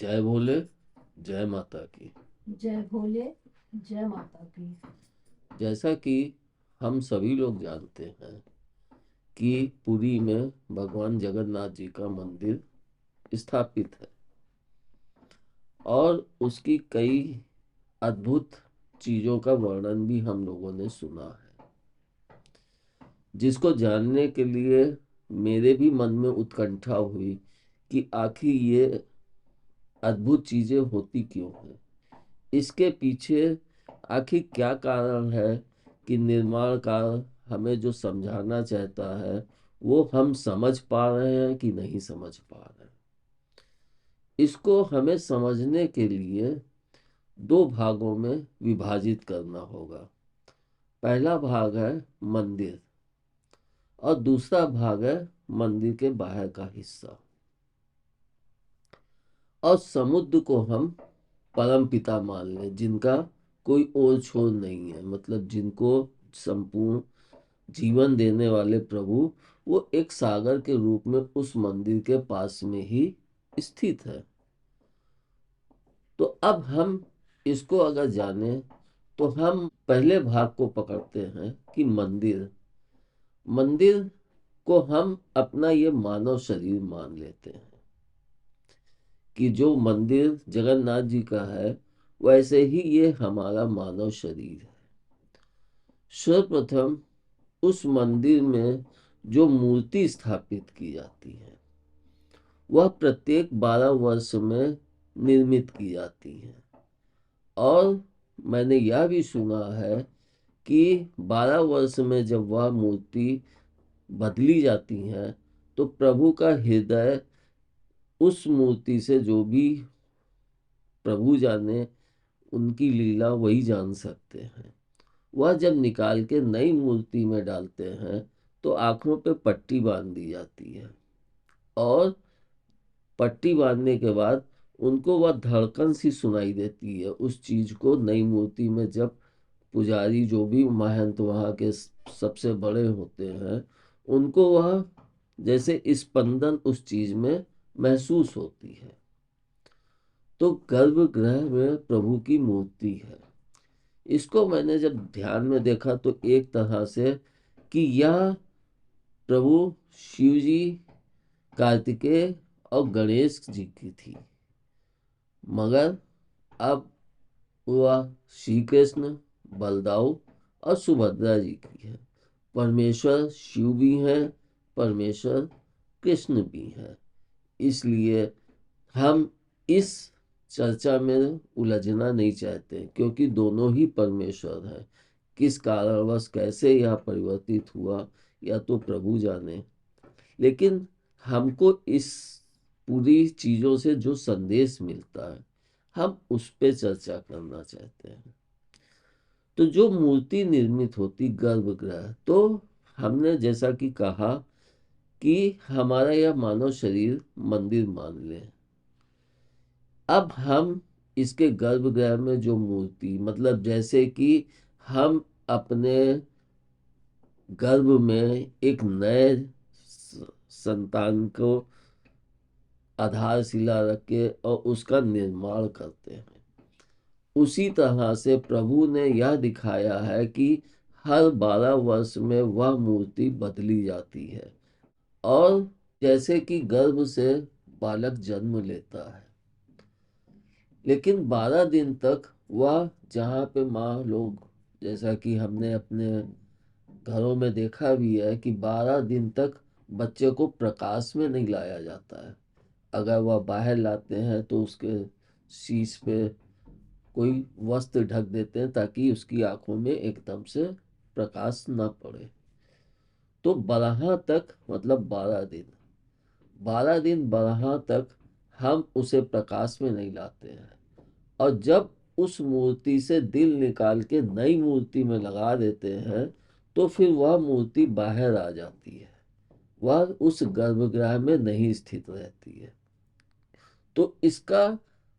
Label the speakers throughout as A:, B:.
A: जय भोले, जय माता की।
B: जय भोले, जय माता की।
A: जैसा कि हम सभी लोग जानते हैं कि पुरी में भगवान जगन्नाथ जी का मंदिर स्थापित है और उसकी कई अद्भुत चीजों का वर्णन भी हम लोगों ने सुना है, जिसको जानने के लिए मेरे भी मन में उत्कंठा हुई कि आखिर ये अद्भुत चीजें होती क्यों हैं, इसके पीछे आखिर क्या कारण है कि निर्माण काल हमें जो समझाना चाहता है वो हम समझ पा रहे हैं कि नहीं समझ पा रहे हैं। इसको हमें समझने के लिए दो भागों में विभाजित करना होगा। पहला भाग है मंदिर और दूसरा भाग है मंदिर के बाहर का हिस्सा। और समुद्र को हम परम पिता मान लें, जिनका कोई और छोर नहीं है, मतलब जिनको संपूर्ण जीवन देने वाले प्रभु वो एक सागर के रूप में उस मंदिर के पास में ही स्थित है। तो अब हम इसको अगर जाने तो हम पहले भाग को पकड़ते हैं कि मंदिर मंदिर को हम अपना ये मानव शरीर मान लेते हैं कि जो मंदिर जगन्नाथ जी का है वैसे ही ये हमारा मानव शरीर है। सर्वप्रथम उस मंदिर में जो मूर्ति स्थापित की जाती है वह प्रत्येक 12 वर्ष में निर्मित की जाती है। और मैंने यह भी सुना है कि 12 वर्ष में जब वह मूर्ति बदली जाती है तो प्रभु का हृदय उस मूर्ति से जो भी प्रभु जाने, उनकी लीला वही जान सकते हैं। वह जब निकाल के नई मूर्ति में डालते हैं तो आंखों पे पट्टी बांध दी जाती है और पट्टी बांधने के बाद उनको वह धड़कन सी सुनाई देती है उस चीज को नई मूर्ति में। जब पुजारी जो भी महंत वहाँ के सबसे बड़े होते हैं उनको वह जैसे स्पंदन उस चीज में महसूस होती है। तो गर्भगृह में प्रभु की मूर्ति है। इसको मैंने जब ध्यान में देखा तो एक तरह से कि यह प्रभु शिव जी, कार्तिकेय और गणेश जी की थी, मगर अब वह श्री कृष्ण, बलदाऊ और सुभद्रा जी की है। परमेश्वर शिव भी हैं, परमेश्वर कृष्ण भी हैं। इसलिए हम इस चर्चा में उलझना नहीं चाहते क्योंकि दोनों ही परमेश्वर हैं। किस कारणवश कैसे यह परिवर्तित हुआ या तो प्रभु जाने, लेकिन हमको इस पूरी चीजों से जो संदेश मिलता है हम उस पे चर्चा करना चाहते हैं। तो जो मूर्ति निर्मित होती गर्भगृह, तो हमने जैसा कि कहा कि हमारा यह मानव शरीर मंदिर मान ले। अब हम इसके गर्भगृह में जो मूर्ति, मतलब जैसे कि हम अपने गर्भ में एक नए संतान को आधारशिला रख के और उसका निर्माण करते हैं, उसी तरह से प्रभु ने यह दिखाया है कि हर 12 वर्ष में वह मूर्ति बदली जाती है। और जैसे कि गर्भ से बालक जन्म लेता है, लेकिन 12 दिन तक वह, जहाँ पे माँ लोग, जैसा कि हमने अपने घरों में देखा भी है कि 12 दिन तक बच्चे को प्रकाश में नहीं लाया जाता है। अगर वह बाहर लाते हैं तो उसके शीश पे कोई वस्त्र ढक देते हैं ताकि उसकी आंखों में एकदम से प्रकाश न पड़े। तो 12 तक, मतलब 12 दिन, 12 दिन 12 तक हम उसे प्रकाश में नहीं लाते हैं। और जब उस मूर्ति से दिल निकाल के नई मूर्ति में लगा देते हैं तो फिर वह मूर्ति बाहर आ जाती है, वह उस गर्भगृह में नहीं स्थित रहती है। तो इसका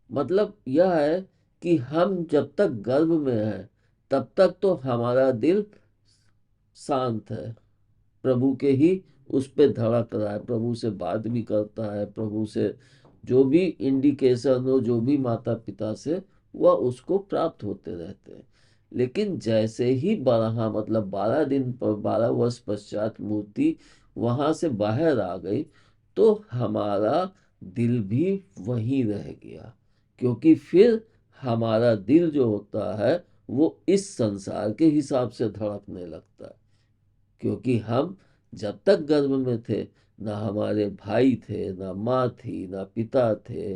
A: मतलब यह है कि हम जब तक गर्भ में हैं तब तक तो हमारा दिल शांत है, प्रभु के ही उस पे धड़क रहा है, प्रभु से बात भी करता है, प्रभु से जो भी इंडिकेशन हो, जो भी माता पिता से, वह उसको प्राप्त होते रहते हैं। लेकिन जैसे ही 12 मतलब 12 दिन पर 12 वर्ष पश्चात मूर्ति वहां से बाहर आ गई, तो हमारा दिल भी वहीं रह गया। क्योंकि फिर हमारा दिल जो होता है वो इस संसार के हिसाब से धड़कने लगता है। क्योंकि हम जब तक गर्भ में थे, ना हमारे भाई थे, ना माँ थी, ना पिता थे,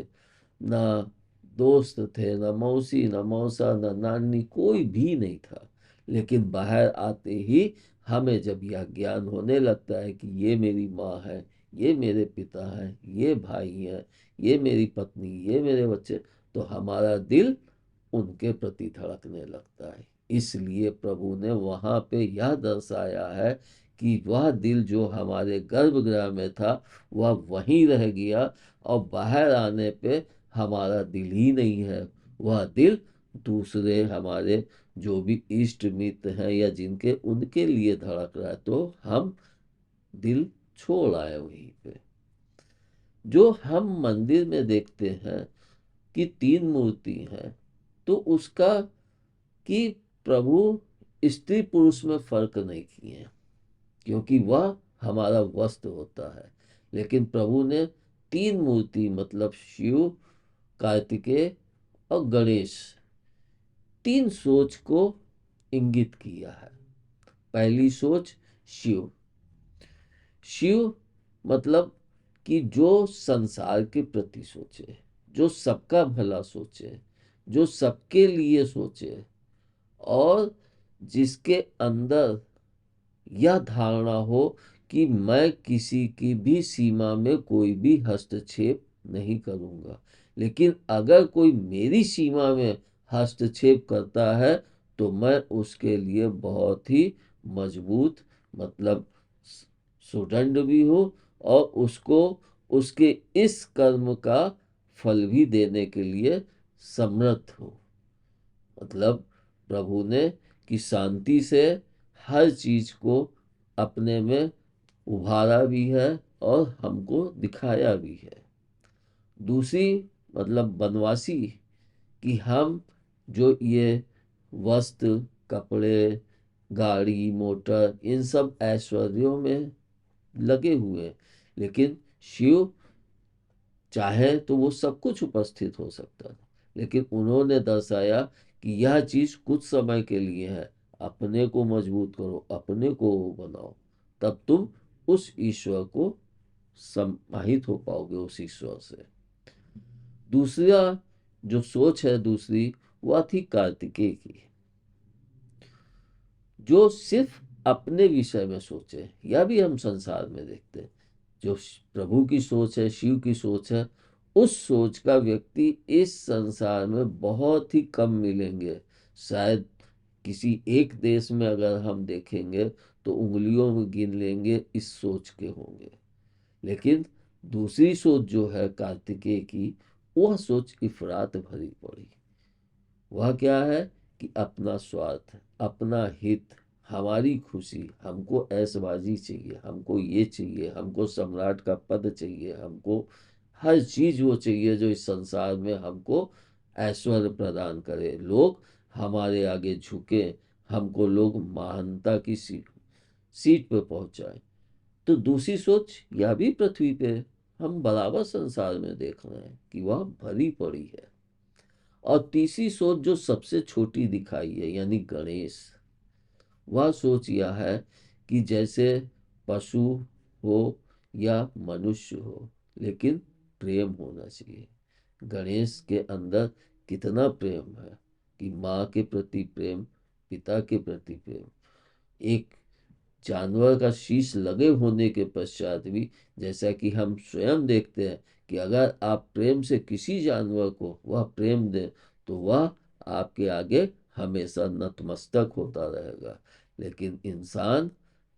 A: ना दोस्त थे, ना मौसी, ना मौसा, ना नानी, कोई भी नहीं था। लेकिन बाहर आते ही हमें जब यह ज्ञान होने लगता है कि ये मेरी माँ है, ये मेरे पिता हैं, ये भाई हैं, ये मेरी पत्नी, ये मेरे बच्चे, तो हमारा दिल उनके प्रति धड़कने लगता है। इसलिए प्रभु ने वहां पे यह दर्शाया है कि वह दिल जो हमारे गर्भगृह में था वह वहीं रह गया, और बाहर आने पे हमारा दिल ही नहीं है। वह दिल दूसरे हमारे जो भी इष्ट मित्र हैं या जिनके, उनके लिए धड़क रहा है, तो हम दिल छोड़ आए वहीं पे। जो हम मंदिर में देखते हैं कि 3 मूर्ति हैं, तो उसका कि प्रभु स्त्री पुरुष में फर्क नहीं किए, क्योंकि वह हमारा वस्त्र होता है। लेकिन प्रभु ने 3 मूर्ति मतलब शिव, कार्तिकेय और गणेश, 3 सोच को इंगित किया है। पहली सोच शिव। शिव मतलब कि जो संसार के प्रति सोचे, जो सबका भला सोचे, जो सबके लिए सोचे, और जिसके अंदर यह धारणा हो कि मैं किसी की भी सीमा में कोई भी हस्तक्षेप नहीं करूंगा, लेकिन अगर कोई मेरी सीमा में हस्तक्षेप करता है तो मैं उसके लिए बहुत ही मजबूत मतलब सुदंड भी हूँ, और उसको उसके इस कर्म का फल भी देने के लिए समर्थ हूँ। मतलब प्रभु ने कि शांति से हर चीज को अपने में उभारा भी है और हमको दिखाया भी है। दूसरी मतलब बनवासी, कि हम जो ये वस्त्र, कपड़े, गाड़ी, मोटर, इन सब ऐश्वर्यों में लगे हुए हैं, लेकिन शिव चाहे तो वो सब कुछ उपस्थित हो सकता था। लेकिन उन्होंने दर्शाया कि यह चीज कुछ समय के लिए है, अपने को मजबूत करो, अपने को वो बनाओ, तब तुम उस ईश्वर को समाहित हो पाओगे, उस ईश्वर से। दूसरा जो सोच है दूसरी, वह थी कार्तिकेय की, जो सिर्फ अपने विषय में सोचे। यह भी हम संसार में देखते हैं। जो प्रभु की सोच है, शिव की सोच है, उस सोच का व्यक्ति इस संसार में बहुत ही कम मिलेंगे। शायद किसी एक देश में अगर हम देखेंगे तो उंगलियों में गिन लेंगे इस सोच के होंगे। लेकिन दूसरी सोच जो है कार्तिकेय की, वह सोच इफरात भरी पड़ी। वह क्या है कि अपना स्वार्थ, अपना हित, हमारी खुशी, हमको ऐशबाजी चाहिए, हमको ये चाहिए, हमको सम्राट का पद चाहिए, हमको हर चीज वो चाहिए जो इस संसार में हमको ऐश्वर्य प्रदान करे, लोग हमारे आगे झुके, हमको लोग महानता की सीट पर पहुंचाए। तो दूसरी सोच यह भी पृथ्वी पे हम बराबर संसार में देख रहे हैं कि वह भरी पड़ी है। और तीसरी सोच जो सबसे छोटी दिखाई है, यानी गणेश, वह सोच यह है कि जैसे पशु हो या मनुष्य हो, लेकिन प्रेम होना चाहिए। गणेश के अंदर कितना प्रेम है कि माँ के प्रति प्रेम, पिता के प्रति प्रेम। एक जानवर का शीश लगे होने के पश्चात भी, जैसा कि हम स्वयं देखते हैं कि अगर आप प्रेम से किसी जानवर को वह प्रेम दें तो वह आपके आगे हमेशा नतमस्तक होता रहेगा। लेकिन इंसान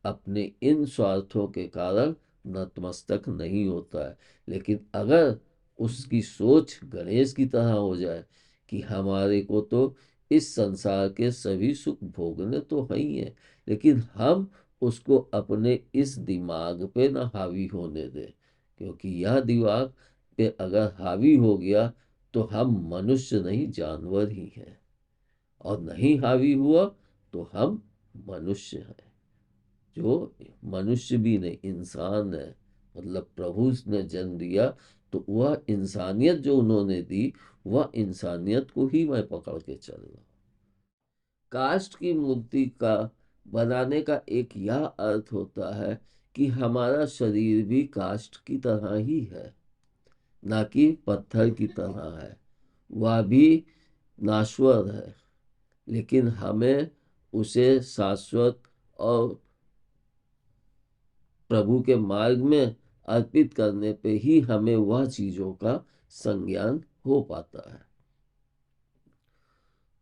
A: अपने इन स्वार्थों के कारण नतमस्तक नहीं होता है। लेकिन अगर उसकी सोच गणेश की तरह हो जाए कि हमारे को तो इस संसार के सभी सुख भोगने तो है ही है, लेकिन हम उसको अपने इस दिमाग पे ना हावी होने दे, क्योंकि यह दिमाग पे अगर हावी हो गया तो हम मनुष्य नहीं जानवर ही हैं, और नहीं हावी हुआ तो हम मनुष्य हैं। जो मनुष्य भी नहीं, इंसान है, मतलब प्रभु ने जन्म दिया तो वह इंसानियत जो उन्होंने दी, वह इंसानियत को ही मैं पकड़ के चल रहा। काष्ठ की मूर्ति का बनाने का एक यह अर्थ होता है कि हमारा शरीर भी काष्ठ की तरह ही है, ना कि पत्थर की तरह है। वह भी नाश्वर है, लेकिन हमें उसे शाश्वत और प्रभु के मार्ग में अर्पित करने पे ही हमें वह चीजों का संज्ञान हो पाता है।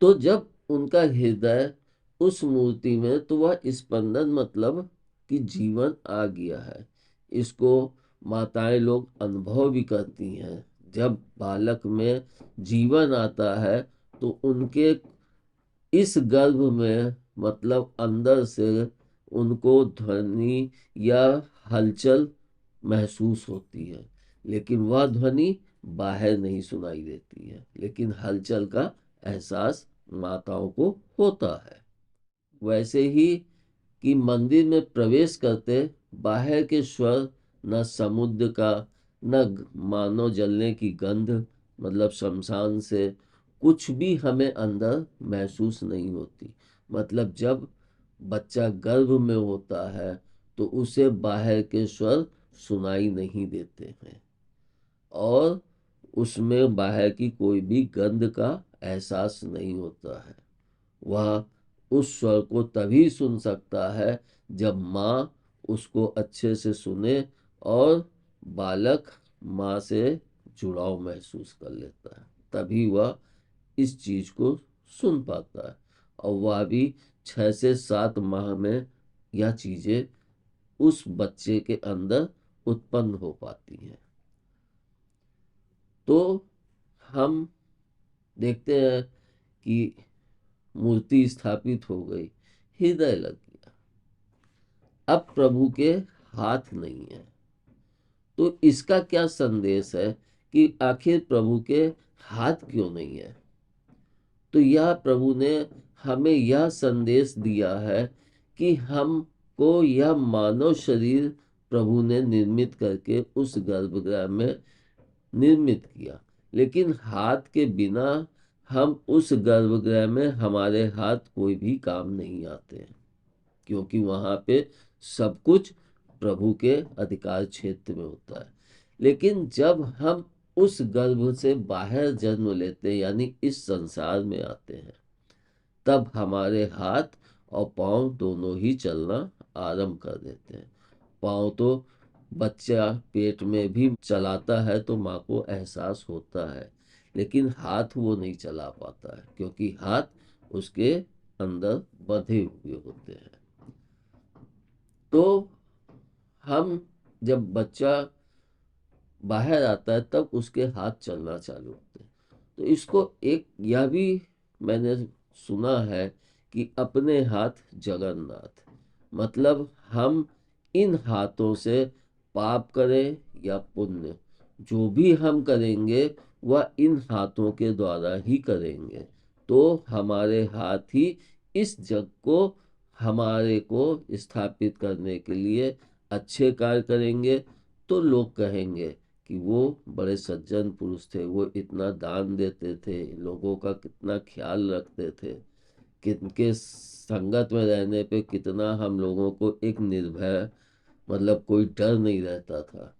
A: तो जब उनका हृदय उस मूर्ति में, तो वह स्पंदन मतलब कि जीवन आ गया है। इसको माताएं लोग अनुभव भी करती हैं। जब बालक में जीवन आता है तो उनके इस गर्भ में, मतलब अंदर से उनको ध्वनि या हलचल महसूस होती है, लेकिन वह ध्वनि बाहर नहीं सुनाई देती है, लेकिन हलचल का एहसास माताओं को होता है। वैसे ही कि मंदिर में प्रवेश करते बाहर के स्वर, न समुद्र का, न मानो जलने की गंध, मतलब शमशान से कुछ भी हमें अंदर महसूस नहीं होती। मतलब जब बच्चा गर्भ में होता है तो उसे बाहर के स्वर सुनाई नहीं देते हैं, और उसमें बाहर की कोई भी गंध का एहसास नहीं होता है। वह उस स्वर को तभी सुन सकता है जब माँ उसको अच्छे से सुने और बालक माँ से जुड़ाव महसूस कर लेता है, तभी वह इस चीज को सुन पाता है। और वह भी 6 से 7 माह में यह चीजें उस बच्चे के अंदर उत्पन्न हो पाती हैं। तो हम देखते हैं कि मूर्ति स्थापित हो गई, हृदय लग गया, अब प्रभु के हाथ नहीं है। तो इसका क्या संदेश है कि आखिर प्रभु के हाथ क्यों नहीं है? तो यह प्रभु ने हमें यह संदेश दिया है कि हमको यह मानव शरीर प्रभु ने निर्मित करके उस गर्भगृह में निर्मित किया, लेकिन हाथ के बिना हम उस गर्भगृह में, हमारे हाथ कोई भी काम नहीं आते हैं, क्योंकि वहां पे सब कुछ प्रभु के अधिकार क्षेत्र में होता है। लेकिन जब हम उस गर्भ से बाहर जन्म लेते हैं, यानी इस संसार में आते हैं, तब हमारे हाथ और पांव दोनों ही चलना आरंभ कर देते हैं। पांव तो बच्चा पेट में भी चलाता है तो माँ को एहसास होता है, लेकिन हाथ वो नहीं चला पाता है, क्योंकि हाथ उसके अंदर बंधे हुए होते हैं। तो हम जब बच्चा बाहर आता है तब उसके हाथ चलना चालू होते हैं। तो इसको एक यह भी मैंने सुना है कि अपने हाथ जगन्नाथ, मतलब हम इन हाथों से पाप करें या पुण्य, जो भी हम करेंगे वह इन हाथों के द्वारा ही करेंगे। तो हमारे हाथ ही इस जग को, हमारे को स्थापित करने के लिए अच्छे कार्य करेंगे, तो लोग कहेंगे कि वो बड़े सज्जन पुरुष थे, वो इतना दान देते थे, लोगों का कितना ख्याल रखते थे, किनके संगत में रहने पे कितना हम लोगों को एक निर्भय, मतलब कोई डर नहीं रहता था।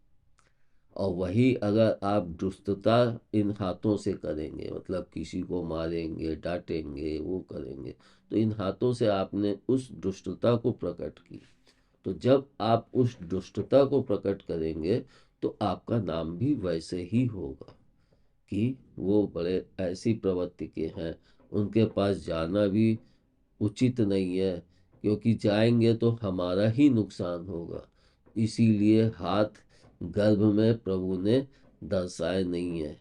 A: और वही अगर आप दुष्टता इन हाथों से करेंगे, मतलब किसी को मारेंगे, डांटेंगे, वो करेंगे, तो इन हाथों से आपने उस दुष्टता को प्रकट की। तो जब आप उस दुष्टता को प्रकट करेंगे तो आपका नाम भी वैसे ही होगा कि वो बड़े ऐसी प्रवृत्ति के हैं, उनके पास जाना भी उचित नहीं है, क्योंकि जाएंगे तो हमारा ही नुकसान होगा। इसीलिए हाथ गर्भ में प्रभु ने दर्शाए नहीं है,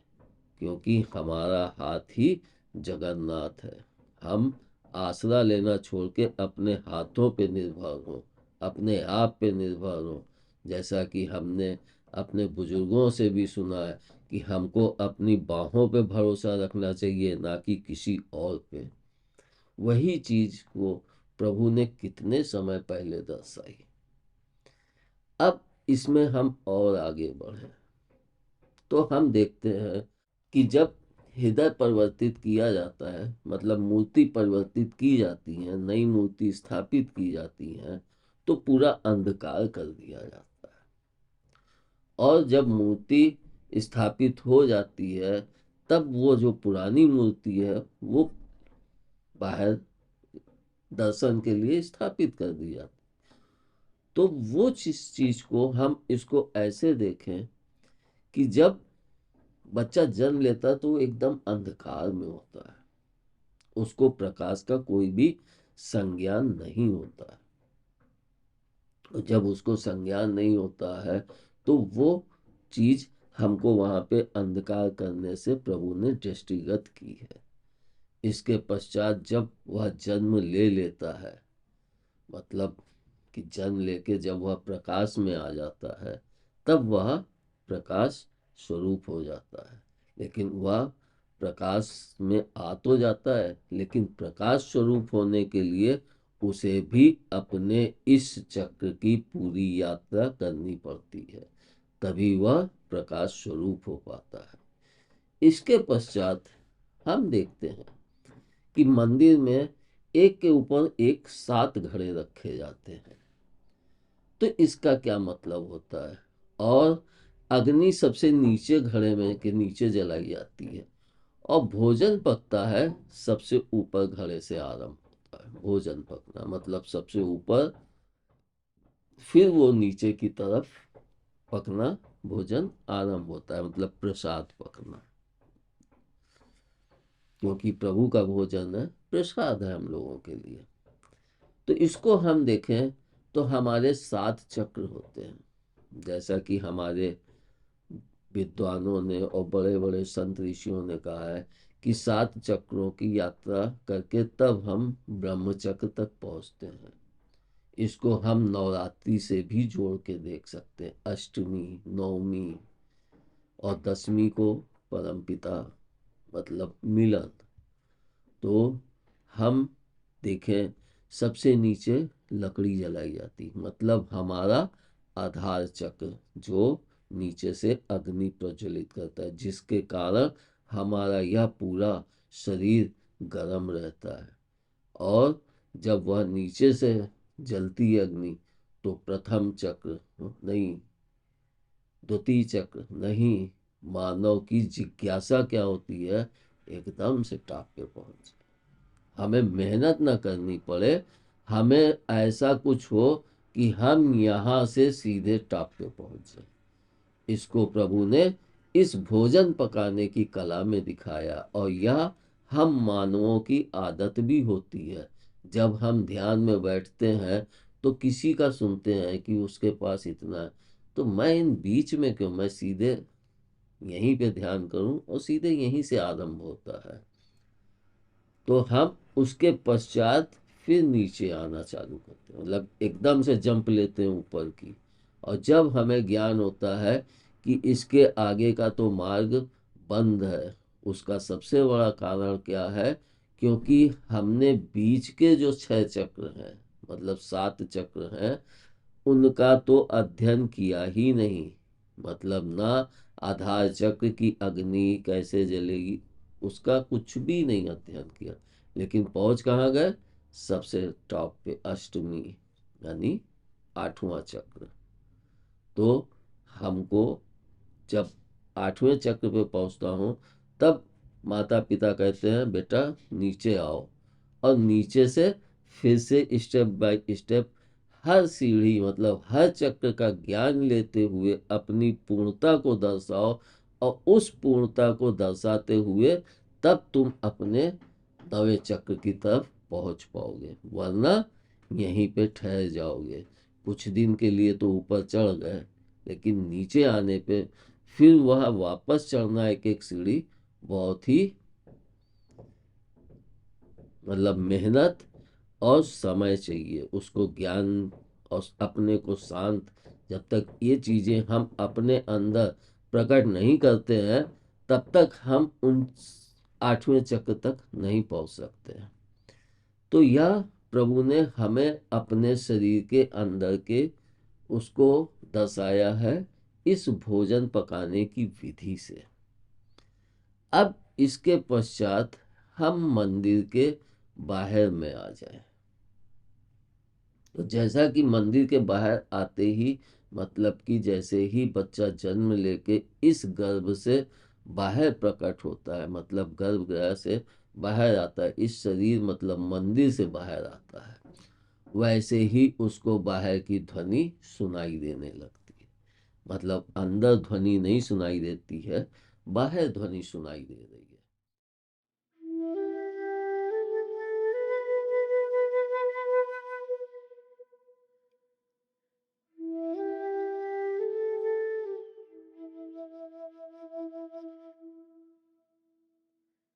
A: क्योंकि हमारा हाथ ही जगन्नाथ है। हम आसरा लेना छोड़ के अपने हाथों पे निर्भर हो, अपने आप पे निर्भर हो। जैसा कि हमने अपने बुजुर्गों से भी सुना है कि हमको अपनी बाहों पे भरोसा रखना चाहिए, ना कि किसी और पे। वही चीज को प्रभु ने कितने समय पहले दर्शाई। अब इसमें हम और आगे बढ़े तो हम देखते हैं कि जब हृदय परिवर्तित किया जाता है, मतलब मूर्ति परिवर्तित की जाती है, नई मूर्ति स्थापित की जाती है, तो पूरा अंधकार कर दिया जाता है। और जब मूर्ति स्थापित हो जाती है, तब वो जो पुरानी मूर्ति है वो बाहर दर्शन के लिए स्थापित कर दी जाती है। तो वो चीज को हम इसको ऐसे देखें कि जब बच्चा जन्म लेता है तो वो एकदम अंधकार में होता है, उसको प्रकाश का कोई भी संज्ञान नहीं होता है। और जब उसको संज्ञान नहीं होता है तो वो चीज हमको वहां पे अंधकार करने से प्रभु ने दृष्टिगत की है। इसके पश्चात जब वह जन्म ले लेता है, मतलब कि जन्म लेके जब वह प्रकाश में आ जाता है, तब वह प्रकाश स्वरूप हो जाता है। लेकिन वह प्रकाश में आ तो जाता है, लेकिन प्रकाश स्वरूप होने के लिए उसे भी अपने इस चक्र की पूरी यात्रा करनी पड़ती है, तभी वह प्रकाश स्वरूप हो पाता है। इसके पश्चात हम देखते हैं कि मंदिर में एक के ऊपर एक 7 घड़े रखे जाते हैं। तो इसका क्या मतलब होता है? और अग्नि सबसे नीचे घड़े में के नीचे जलाई जाती है, और भोजन पकता है सबसे ऊपर घड़े से आरंभ होता है। भोजन पकना मतलब सबसे ऊपर, फिर वो नीचे की तरफ पकना, भोजन आरंभ होता है, मतलब प्रसाद पकना। क्योंकि प्रभु का भोजन है, प्रसाद है हम लोगों के लिए। तो इसको हम देखें तो हमारे 7 चक्र होते हैं। जैसा कि हमारे विद्वानों ने और बड़े बड़े संत ऋषियों ने कहा है कि 7 चक्रों की यात्रा करके तब हम ब्रह्म चक्र तक पहुंचते हैं। इसको हम नवरात्रि से भी जोड़ के देख सकते हैं। अष्टमी, नवमी और दसवीं को परमपिता मतलब मिलन। तो हम देखें सबसे नीचे लकड़ी जलाई जाती, मतलब हमारा आधार चक्र जो नीचे से अग्नि प्रज्वलित करता है, जिसके कारण हमारा यह पूरा शरीर गर्म रहता है। और जब वह नीचे से जलती है अग्नि, तो प्रथम चक्र नहीं, द्वितीय चक्र नहीं, मानव की जिज्ञासा क्या होती है, एकदम से टॉप पे पहुंच, हमें मेहनत न करनी पड़े, हमें ऐसा कुछ हो कि हम यहाँ से सीधे टॉप पे पहुंच जाए। इसको प्रभु ने इस भोजन पकाने की कला में दिखाया। और यह हम मानवों की आदत भी होती है। जब हम ध्यान में बैठते हैं तो किसी का सुनते हैं कि उसके पास इतना है, तो मैं इन बीच में क्यों, मैं सीधे यहीं पे ध्यान करूं, और सीधे यहीं से आरंभ होता है। तो हम उसके पश्चात फिर नीचे आना चालू करते हैं, मतलब एकदम से जंप लेते हैं ऊपर की। और जब हमें ज्ञान होता है कि इसके आगे का तो मार्ग बंद है, उसका सबसे बड़ा कारण क्या है? क्योंकि हमने बीच के जो 6 चक्र हैं, मतलब 7 चक्र हैं, उनका तो अध्ययन किया ही नहीं। मतलब ना आधार चक्र की अग्नि कैसे जलेगी, उसका कुछ भी नहीं अध्ययन किया। लेकिन पहुंच कहाँ गए? सबसे टॉप पे, अष्टमी यानी 8वां चक्र। तो हमको जब 8वें चक्र पे पहुंचता हूँ, तब माता पिता कहते हैं बेटा नीचे आओ। और नीचे से फिर से स्टेप बाय स्टेप हर सीढ़ी, मतलब हर चक्र का ज्ञान लेते हुए अपनी पूर्णता को दर्शाओ। और उस पूर्णता को दर्शाते हुए तब तुम अपने 9वें चक्र की तरफ पहुंच पाओगे, वरना यहीं पे ठहर जाओगे। कुछ दिन के लिए तो ऊपर चढ़ गए, लेकिन नीचे आने पे फिर वह वापस चढ़ना एक एक सीढ़ी बहुत ही, मतलब मेहनत और समय चाहिए उसको, ज्ञान और अपने को शांत, जब तक ये चीजें हम अपने अंदर प्रकट नहीं करते हैं तब तक हम उन 8वें चक्र तक नहीं पहुंच सकते हैं। तो यह प्रभु ने हमें अपने शरीर के अंदर के उसको दर्शाया है इस भोजन पकाने की विधि से। अब इसके पश्चात हम मंदिर के बाहर में आ जाएं। तो जैसा कि मंदिर के बाहर आते ही मतलब कि जैसे ही बच्चा जन्म लेके इस गर्भ से बाहर प्रकट होता है, मतलब गर्भगृह से बाहर आता है, इस शरीर मतलब मंदिर से बाहर आता है, वैसे ही उसको बाहर की ध्वनि सुनाई देने लगती है। मतलब अंदर ध्वनि नहीं सुनाई देती है, बाहर ध्वनि सुनाई दे रही है।